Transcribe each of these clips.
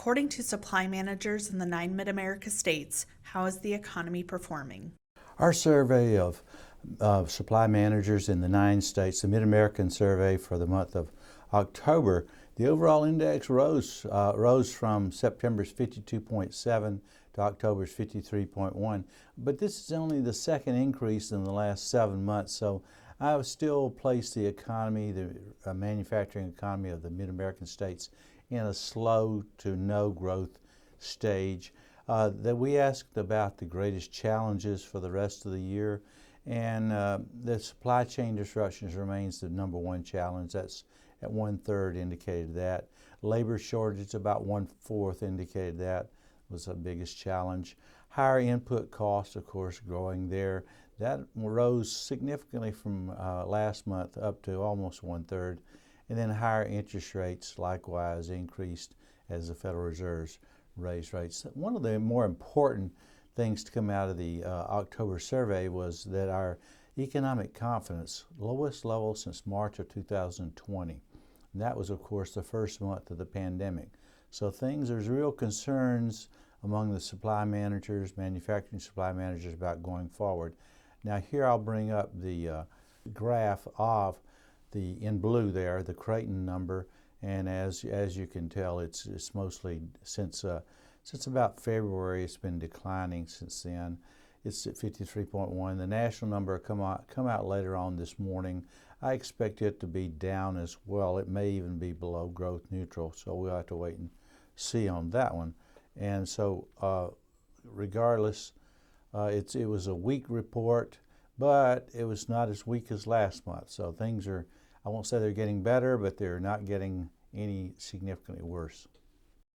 According to supply managers in the 9 Mid-America states, how is the economy performing? Our survey of supply managers in the 9 states, the Mid-American survey for the month of October, the overall index rose from September's 52.7 to October's 53.1. But this is only the second increase in the last 7 months, so I would still place the economy, the manufacturing economy of the Mid-American states, in a slow to no growth stage. That we asked about the greatest challenges for the rest of the year, and the supply chain disruptions remains the #1 challenge. That's at 1/3 indicated that. Labor shortage about 1/4 indicated that was the biggest challenge. Higher input costs, of course, growing there. That rose significantly from last month up to almost 1/3. And then higher interest rates likewise increased as the Federal Reserve raised rates. One of the more important things to come out of the October survey was that our economic confidence, lowest level since March of 2020. And that was, of course, the first month of the pandemic. So there's real concerns among the supply managers, manufacturing supply managers, about going forward. Now here I'll bring up the graph of in blue there, the Creighton number, and as you can tell, it's mostly since about February. It's been declining since then. It's at 53.1. The national number come out later on this morning. I expect it to be down as well. It may even be below growth neutral, so we'll have to wait and see on that one. And so, regardless, it was a weak report, but it was not as weak as last month. So things are, I won't say they're getting better, but they're not getting any significantly worse.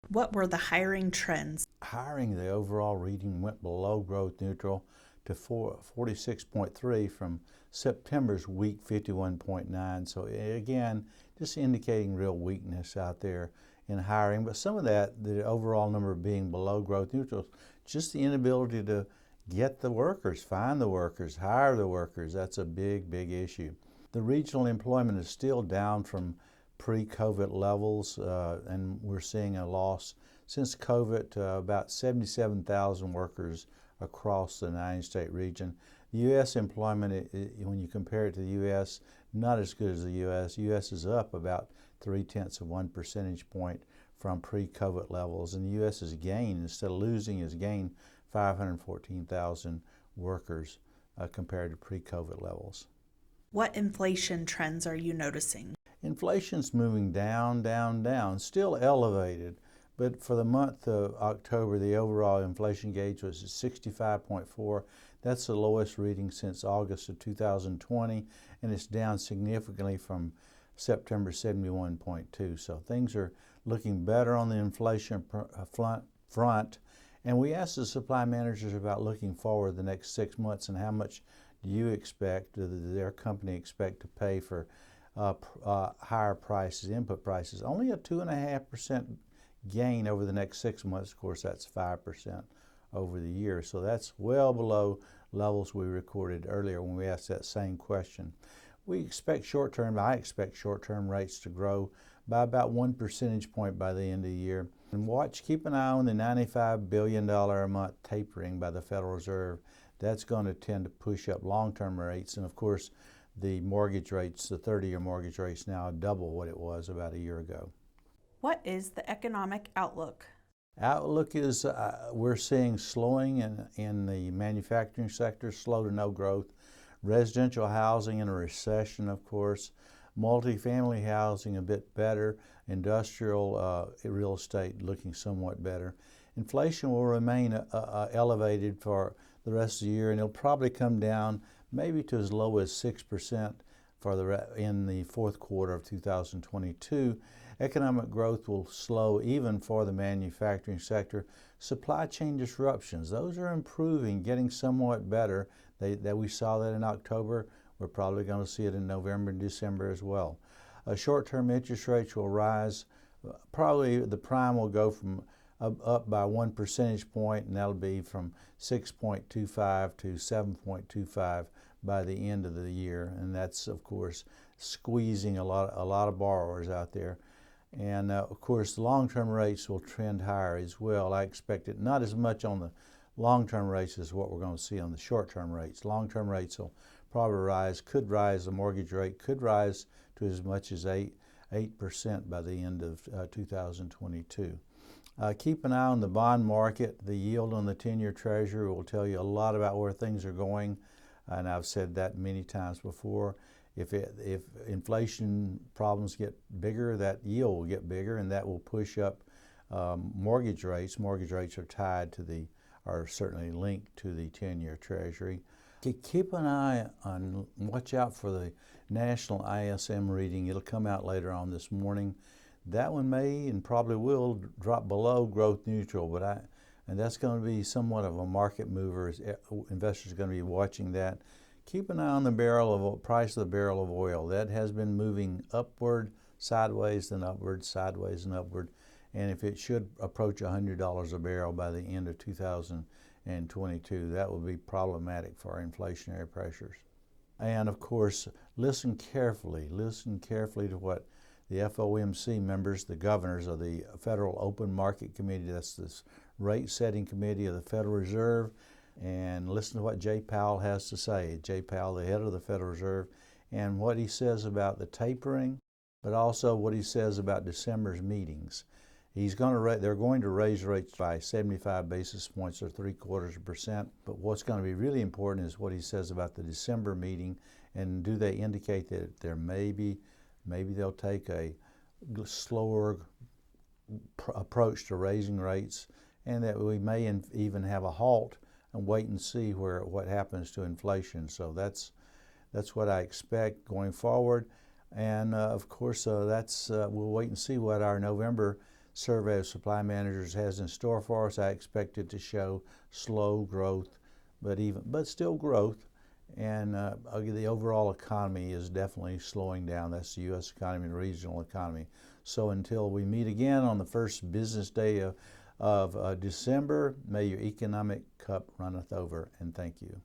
What were the hiring trends? Hiring, the overall reading went below growth neutral to 46.3 from September's weak 51.9. So again, just indicating real weakness out there in hiring. But some of that, the overall number being below growth neutral, just the inability to get the workers, find the workers, hire the workers. That's a big, big issue. The regional employment is still down from pre-COVID levels, and we're seeing a loss since COVID to about 77,000 workers across the 9-state region. The U.S. employment, when you compare it to the U.S., not as good as the U.S. U.S. is up about 0.3 percentage point from pre-COVID levels, and the U.S. has gained, instead of losing, has gained 514,000 workers compared to pre-COVID levels. What inflation trends are you noticing? Inflation's moving down, down, down, still elevated, but for the month of October, the overall inflation gauge was at 65.4. That's the lowest reading since August of 2020, and it's down significantly from September 71.2. So things are looking better on the inflation front. And we asked the supply managers about looking forward the next 6 months and how much do you expect, does their company expect to pay for higher prices, input prices. Only a 2.5% gain over the next 6 months. Of course, that's 5% over the year. So that's well below levels we recorded earlier when we asked that same question. I expect short-term rates to grow by about 1 percentage point by the end of the year. And keep an eye on the $95 billion a month tapering by the Federal Reserve. That's going to tend to push up long-term rates. And of course, the mortgage rates, the 30-year mortgage rates now double what it was about a year ago. What is the economic outlook? Outlook is we're seeing slowing in the manufacturing sector, slow to no growth. Residential housing in a recession, of course. Multifamily housing a bit better. Industrial real estate looking somewhat better. Inflation will remain elevated for the rest of the year, and it'll probably come down maybe to as low as 6% in the fourth quarter of 2022. Economic growth will slow even for the manufacturing sector. Supply chain disruptions, those are improving, getting somewhat better. We saw that in October. We're probably going to see it in November and December as well. Short-term interest rates will rise. Probably the prime will go from up by 1 percentage point, and that'll be from 6.25 to 7.25 by the end of the year. And that's, of course, squeezing a lot of borrowers out there. And of course, the long-term rates will trend higher as well. I expect it not as much on the long-term rates as what we're going to see on the short-term rates. Long-term rates will probably rise, could rise, the mortgage rate could rise to as much as 8% by the end of 2022. Keep an eye on the bond market. The yield on the 10-year Treasury will tell you a lot about where things are going, and I've said that many times before. If inflation problems get bigger, that yield will get bigger, and that will push up mortgage rates. Mortgage rates are certainly linked to the 10-year Treasury. Keep an eye on, watch out for the national ISM reading. It'll come out later on this morning. That one may and probably will drop below growth neutral, and that's going to be somewhat of a market mover. Investors are going to be watching that. Keep an eye on the price of the barrel of oil. That has been moving upward, sideways, then upward, sideways, and upward. And if it should approach $100 a barrel by the end of 2022, that will be problematic for our inflationary pressures. And of course, listen carefully to what the FOMC members, the governors of the Federal Open Market Committee, that's this rate setting committee of the Federal Reserve, and listen to what Jay Powell has to say. Jay Powell, the head of the Federal Reserve, and what he says about the tapering, but also what he says about December's meetings. They're going to raise rates by 75 basis points or 0.75%. But what's going to be really important is what he says about the December meeting, and do they indicate that there maybe they'll take a slower approach to raising rates, and that we may even have a halt and wait and see what happens to inflation. So that's what I expect going forward. And of course, we'll wait and see what our November survey of supply managers has in store for us. I expect it to show slow growth, but still growth. And the overall economy is definitely slowing down. That's the U.S. economy and regional economy. So until we meet again on the first business day of December, may your economic cup runneth over, and thank you.